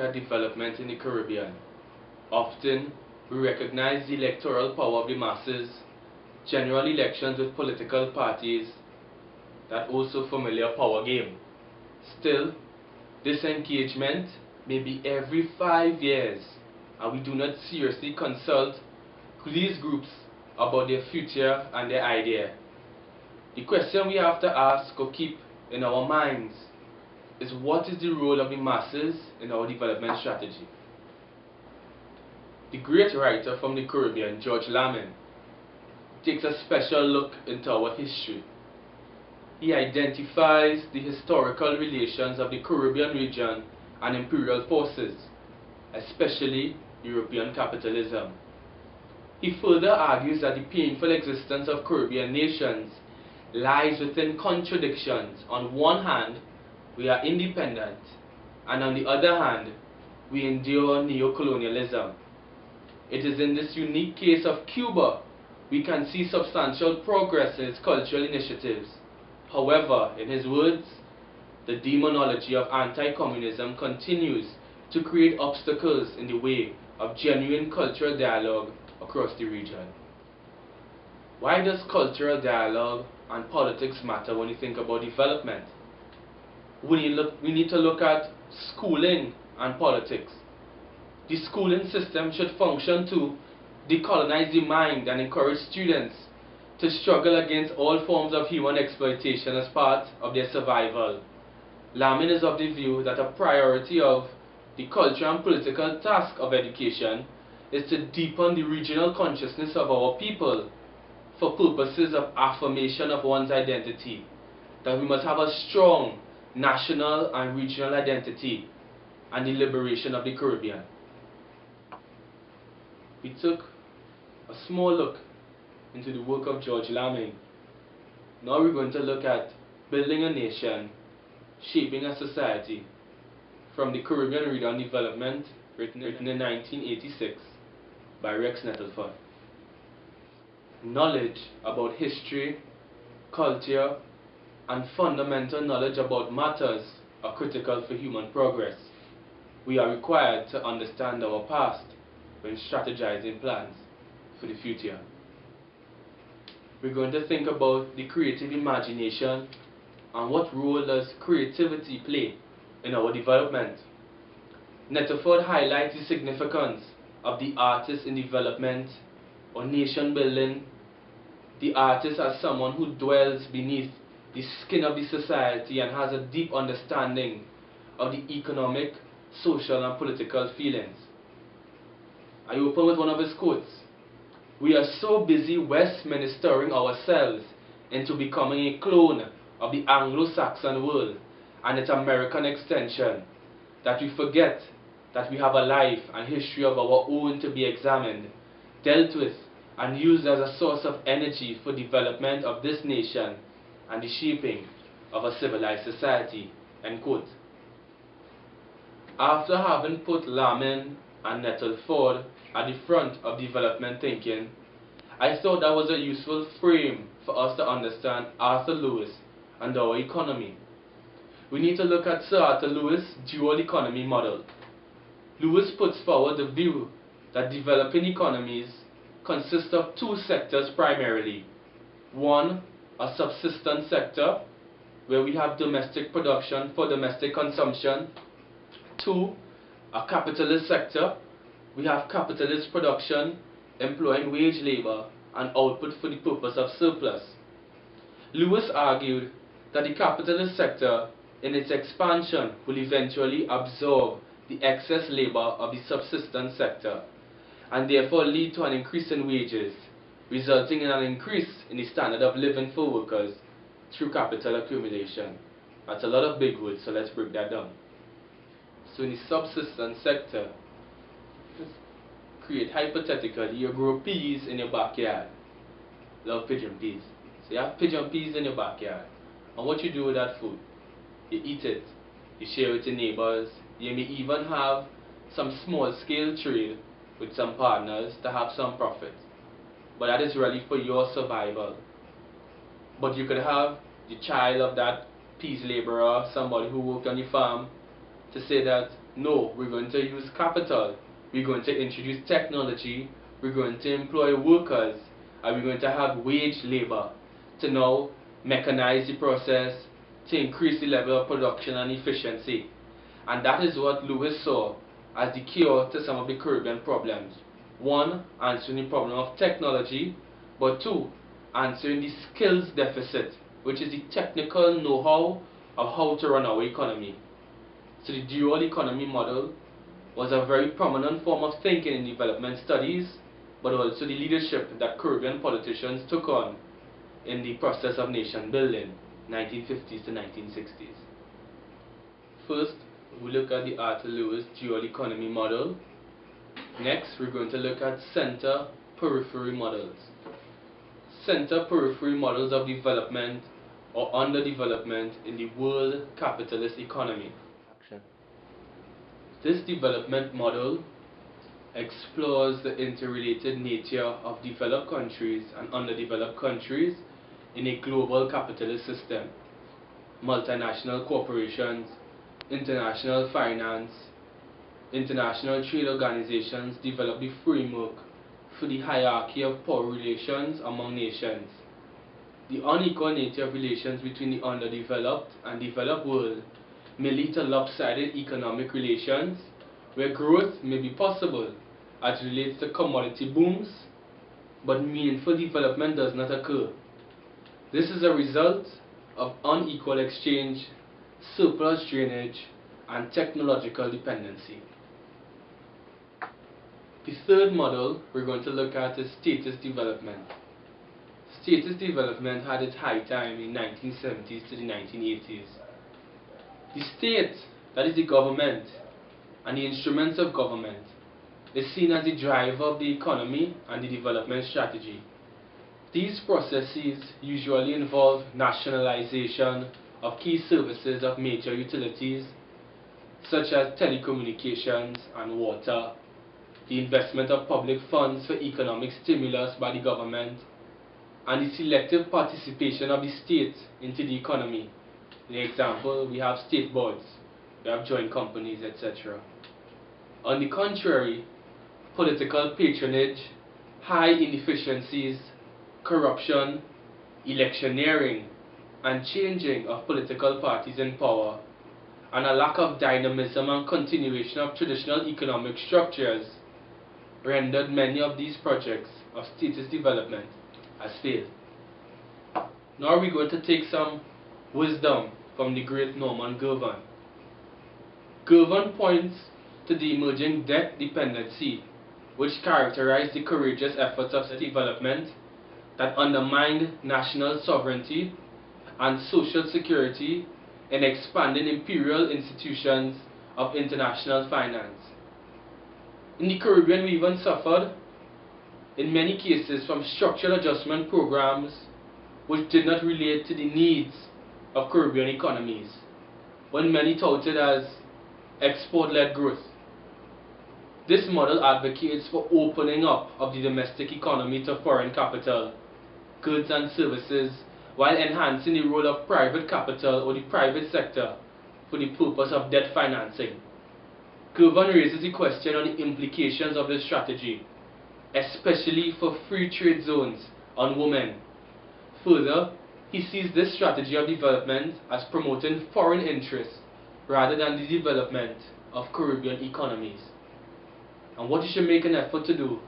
at development in the Caribbean, often we recognize the electoral power of the masses, general elections with political parties, that also familiar power game. Still, this engagement may be every 5 years, and we do not seriously consult these groups about their future and their idea. The question we have to ask or keep in our minds is, what is the role of the masses in our development strategy? The great writer from the Caribbean, George Lamin, takes a special look into our history. He identifies the historical relations of the Caribbean region and imperial forces, especially European capitalism. He further argues that the painful existence of Caribbean nations lies within contradictions. On one hand, we are independent, and on the other hand, we endure neo-colonialism. It is in this unique case of Cuba we can see substantial progress in its cultural initiatives. However, in his words, the demonology of anti-communism continues to create obstacles in the way of genuine cultural dialogue across the region. Why does cultural dialogue and politics matter when you think about development? We need to look at schooling and politics. The schooling system should function to decolonize the mind and encourage students to struggle against all forms of human exploitation as part of their survival. Lamin is of the view that a priority of the cultural and political task of education is to deepen the regional consciousness of our people for purposes of affirmation of one's identity, that we must have a strong national and regional identity, and the liberation of the Caribbean. We took a small look into the work of George Lamin. Now we're going to look at building a nation, shaping a society, from the Caribbean Read on Development, written in 1986 by Rex Nettleford. Knowledge about history, culture, and fundamental knowledge about matters are critical for human progress. We are required to understand our past when strategizing plans for the future. We're going to think about the creative imagination and what role does creativity play in our development. Nettleford highlights the significance of the artist in development or nation building. The artist as someone who dwells beneath the skin of the society and has a deep understanding of the economic, social, and political feelings. I open with one of his quotes. "We are so busy Westministering ourselves into becoming a clone of the Anglo-Saxon world and its American extension that we forget that we have a life and history of our own to be examined, dealt with, and used as a source of energy for development of this nation and the shaping of a civilized society." End quote. After having put Lamin and Nettleford at the front of development thinking, I thought that was a useful frame for us to understand Arthur Lewis and our economy. We need to look at Sir Arthur Lewis' dual economy model. Lewis puts forward the view that developing economies consist of two sectors primarily. One, a subsistence sector, where we have domestic production for domestic consumption. Two, a capitalist sector. We have capitalist production employing wage labor and output for the purpose of surplus. Lewis argued that the capitalist sector in its expansion will eventually absorb the excess labor of the subsistence sector and therefore lead to an increase in wages, resulting in an increase in the standard of living for workers through capital accumulation. That's a lot of big words, so let's break that down. So in the subsistence sector, just create hypothetically, you grow peas in your backyard. Love pigeon peas. So you have pigeon peas in your backyard. And what you do with that food? You eat it. You share it with your neighbors. You may even have some small scale trade with some partners to have some profit. But that is really for your survival. But you could have the child of that peas laborer, somebody who worked on your farm, to say that No, we're going to use capital, we're going to introduce technology, we're going to employ workers, and we're going to have wage labor to now mechanize the process, to increase the level of production and efficiency. And that is what Lewis saw as the cure to some of the Caribbean problems. One, answering the problem of technology, but two, answering the skills deficit, which is the technical know-how of how to run our economy. So the dual economy model was a very prominent form of thinking in development studies, but also the leadership that Caribbean politicians took on in the process of nation building, 1950s to 1960s. First, we look at the Arthur Lewis dual economy model. Next, we're going to look at center-periphery models. Center-periphery models of development or underdevelopment in the world capitalist economy. This development model explores the interrelated nature of developed countries and underdeveloped countries in a global capitalist system. Multinational corporations, international finance, international trade organizations develop the framework for the hierarchy of power relations among nations. The unequal nature of relations between the underdeveloped and developed world may lead to lopsided economic relations, where growth may be possible as relates to commodity booms, but meaningful development does not occur. This is a result of unequal exchange, surplus drainage, and technological dependency. The third model we're going to look at is status development. Status development had its high time in the 1970s to the 1980s. The state, that is the government, and the instruments of government, is seen as the driver of the economy and the development strategy. These processes usually involve nationalization of key services of major utilities, such as telecommunications and water, the investment of public funds for economic stimulus by the government, and the selective participation of the state into the economy. In example, we have state boards, we have joint companies, etc. On the contrary, political patronage, high inefficiencies, corruption, electioneering, and changing of political parties in power, and a lack of dynamism and continuation of traditional economic structures rendered many of these projects of status development as failed. Now we're going to take some wisdom from the great Norman Girvan. Girvan points to the emerging debt dependency which characterized the courageous efforts of development that undermined national sovereignty and social security in expanding imperial institutions of international finance. In the Caribbean, we even suffered, in many cases, from structural adjustment programs which did not relate to the needs of Caribbean economies, when many touted as export-led growth. This model advocates for opening up of the domestic economy to foreign capital, goods and services, while enhancing the role of private capital or the private sector for the purpose of debt financing. Girvan raises the question on the implications of this strategy, especially for free trade zones on women. Further, he sees this strategy of development as promoting foreign interests rather than the development of Caribbean economies. And what you should make an effort to do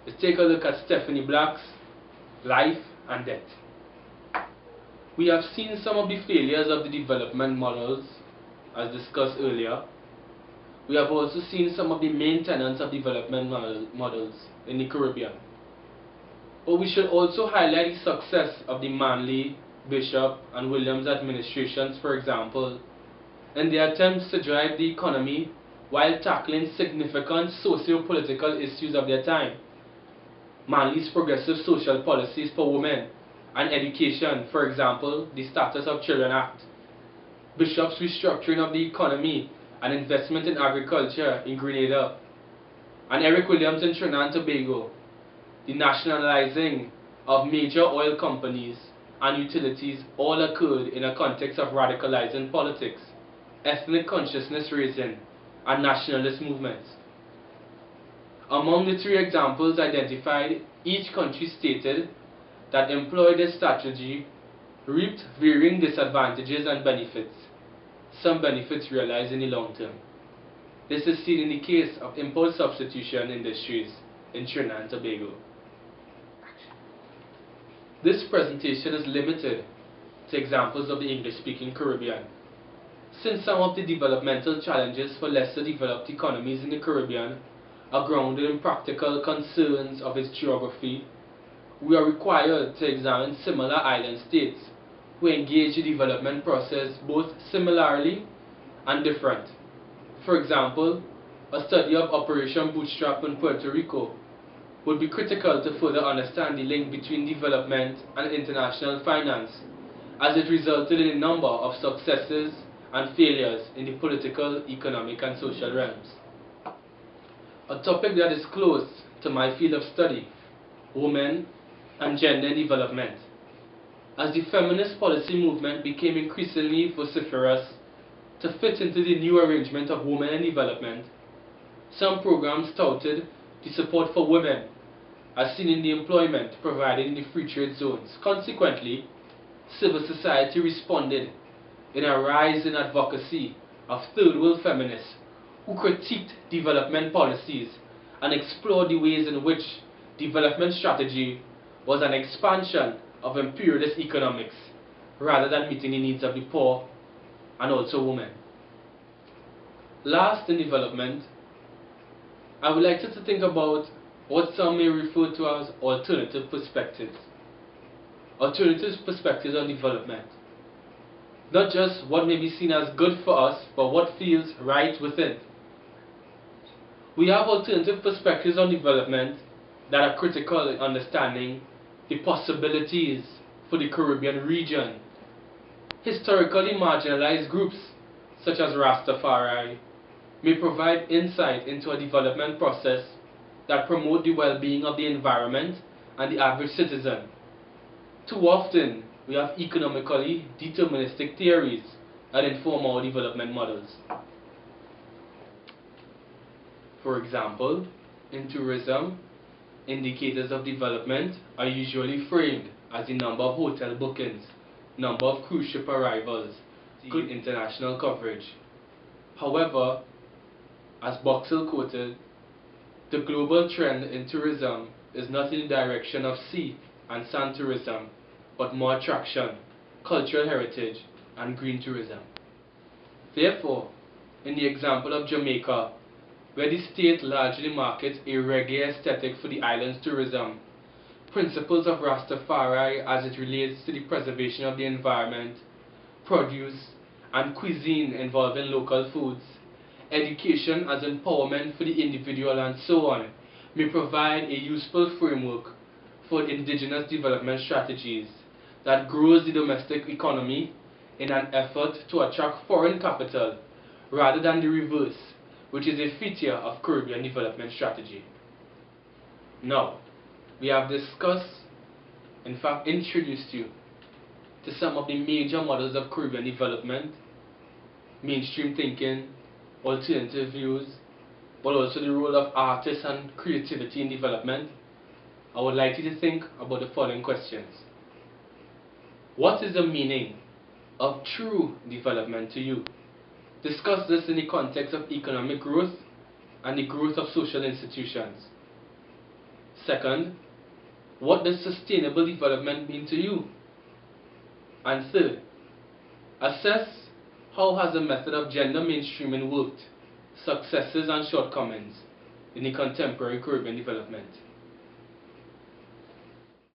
is take a look at Stephanie Black's Life and Death. We have seen some of the failures of the development models as discussed earlier. We have also seen some of the main tenets of development models in the Caribbean. But we should also highlight the success of the Manley, Bishop and Williams administrations, for example, in their attempts to drive the economy while tackling significant socio-political issues of their time. Manley's progressive social policies for women and education, for example, the Status of Children Act. Bishop's restructuring of the economy and investment in agriculture in Grenada. And Eric Williams in Trinidad and Tobago, the nationalizing of major oil companies and utilities all occurred in a context of radicalizing politics, ethnic consciousness raising, and nationalist movements. Among the three examples identified, each country stated that employed this strategy reaped varying disadvantages and benefits, some benefits realized in the long term. This is seen in the case of import substitution industries in Trinidad and Tobago. This presentation is limited to examples of the English-speaking Caribbean. Since some of the developmental challenges for lesser developed economies in the Caribbean are grounded in practical concerns of its geography, we are required to examine similar island states who engage the development process both similarly and different. For example, a study of Operation Bootstrap in Puerto Rico would be critical to further understand the link between development and international finance, as it resulted in a number of successes and failures in the political, economic and social realms. A topic that is close to my field of study, women and gender development. As the feminist policy movement became increasingly vociferous to fit into the new arrangement of women in development, some programs touted the support for women as seen in the employment provided in the free trade zones. Consequently, civil society responded in a rise in advocacy of third world feminists who critiqued development policies and explored the ways in which development strategy was an expansion of imperialist economics rather than meeting the needs of the poor and also women. Last in development, I would like you to think about what some may refer to as alternative perspectives. Alternative perspectives on development. Not just what may be seen as good for us, but what feels right within. We have alternative perspectives on development that are critical in understanding the possibilities for the Caribbean region. Historically marginalized groups, such as Rastafari, may provide insight into a development process that promote the well-being of the environment and the average citizen. Too often, we have economically deterministic theories that inform our development models. For example, in tourism, indicators of development are usually framed as the number of hotel bookings, number of cruise ship arrivals, good international coverage. However, as Boxall quoted, the global trend in tourism is not in the direction of sea and sand tourism, but more attraction, cultural heritage, and green tourism. Therefore, in the example of Jamaica, where the state largely markets a reggae aesthetic for the island's tourism, principles of Rastafari as it relates to the preservation of the environment, produce, and cuisine involving local foods, education as empowerment for the individual and so on, may provide a useful framework for indigenous development strategies that grows the domestic economy in an effort to attract foreign capital rather than the reverse, which is a feature of Caribbean development strategy. Now, we have discussed, in fact introduced you to some of the major models of Caribbean development, mainstream thinking, alternative views, but also the role of artists and creativity in development. I would like you to think about the following questions. What is the meaning of true development to you? Discuss this in the context of economic growth and the growth of social institutions. Second, what does sustainable development mean to you? And third, assess how has the method of gender mainstreaming worked, successes and shortcomings in the contemporary Caribbean development.